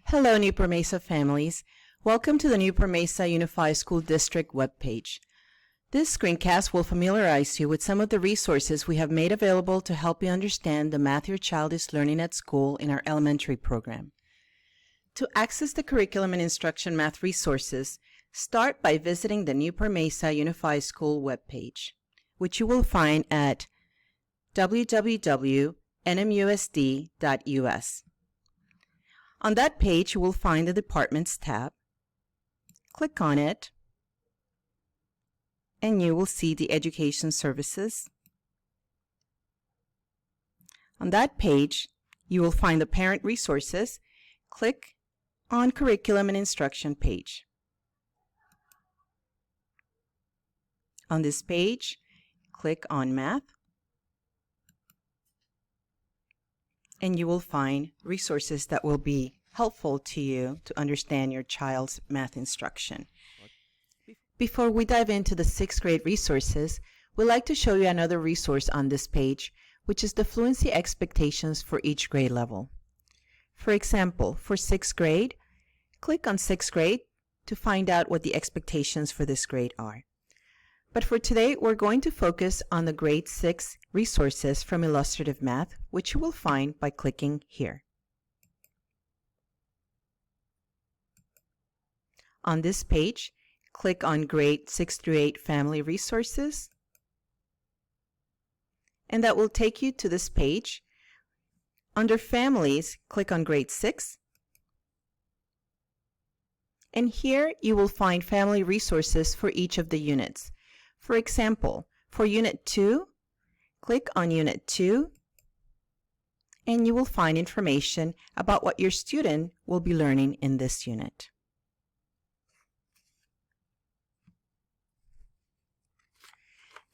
Hello, Newport-Mesa families. Welcome to the Newport-Mesa Unified School District webpage. This screencast will familiarize you with some of the resources we have made available to help you understand the math your child is learning at school in our elementary program. To access the curriculum and instruction math resources, start by visiting the Newport-Mesa Unified School webpage, which you will find at www.nmusd.us. On that page, you will find the Departments tab. Click on it, and you will see the Education Services. On that page, you will find the Parent Resources. Click on Curriculum and Instruction page. On this page, click on Math, and you will find resources that will be helpful to you to understand your child's math instruction. Before we dive into the 6th grade resources, we'd like to show you another resource on this page, which is the Fluency Expectations for each grade level. For example, for 6th grade, click on 6th grade to find out what the expectations for this grade are. But for today, we're going to focus on the grade 6 resources from Illustrative Math, which you will find by clicking here. On this page, click on grade 6 through 8 Family Resources, and that will take you to this page. Under Families, click on grade 6, and here you will find family resources for each of the units. For example, for Unit 2, click on Unit 2, and you will find information about what your student will be learning in this unit.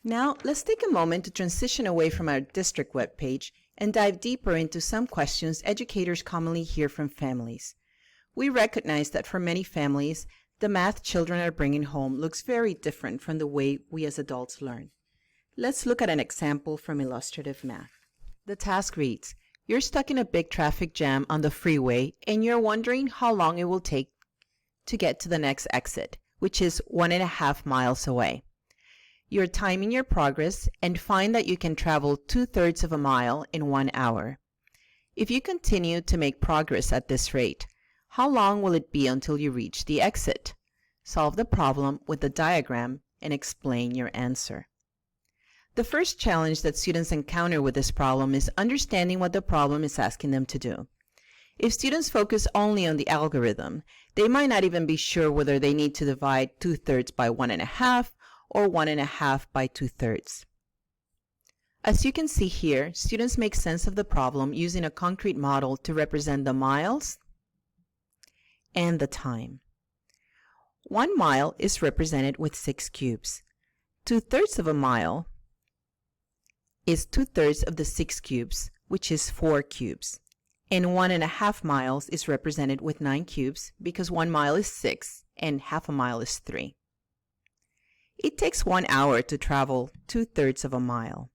Now, let's take a moment to transition away from our district webpage and dive deeper into some questions educators commonly hear from families. We recognize that for many families, the math children are bringing home looks very different from the way we as adults learn. Let's look at an example from Illustrative Math. The task reads, you're stuck in a big traffic jam on the freeway and you're wondering how long it will take to get to the next exit, which is 1.5 miles away. You're timing your progress and find that you can travel 2/3 of a mile in 1 hour. If you continue to make progress at this rate, how long will it be until you reach the exit? Solve the problem with the diagram and explain your answer. The first challenge that students encounter with this problem is understanding what the problem is asking them to do. If students focus only on the algorithm, they might not even be sure whether they need to divide 2/3 by 1.5 or 1.5 by 2/3. As you can see here, students make sense of the problem using a concrete model to represent the miles and the time. 1 mile is represented with 6 cubes. 2/3 of a mile is 2/3 of the 6 cubes, which is 4 cubes. And 1.5 miles is represented with 9 cubes because 1 mile is 6 and half a mile is 3. It takes 1 hour to travel 2/3 of a mile.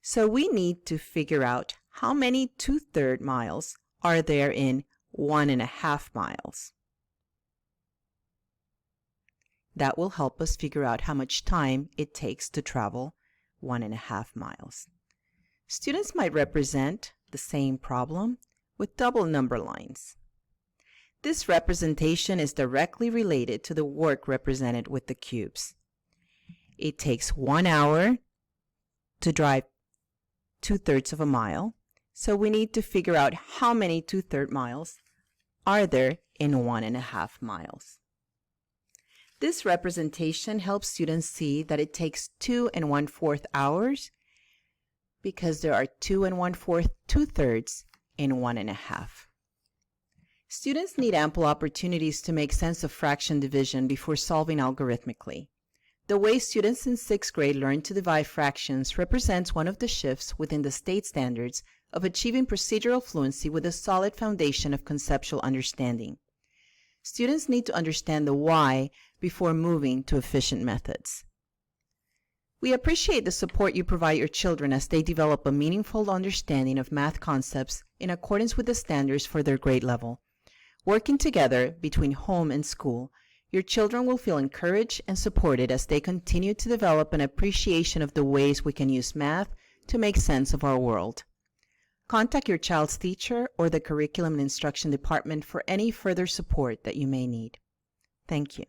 So we need to figure out how many 2/3 miles are there in 1.5 miles. That will help us figure out how much time it takes to travel 1.5 miles. Students might represent the same problem with double number lines. This representation is directly related to the work represented with the cubes. It takes 1 hour to drive 2/3 of a mile, so we need to figure out how many 2/3 miles are there in 1.5 miles. This representation helps students see that it takes 2 1/4 hours because there are 2 1/4 2/3 in 1.5. Students need ample opportunities to make sense of fraction division before solving algorithmically. The way students in 6th grade learn to divide fractions represents one of the shifts within the state standards of achieving procedural fluency with a solid foundation of conceptual understanding. Students need to understand the why before moving to efficient methods. We appreciate the support you provide your children as they develop a meaningful understanding of math concepts in accordance with the standards for their grade level. Working together between home and school, your children will feel encouraged and supported as they continue to develop an appreciation of the ways we can use math to make sense of our world. Contact your child's teacher or the Curriculum and Instruction Department for any further support that you may need. Thank you.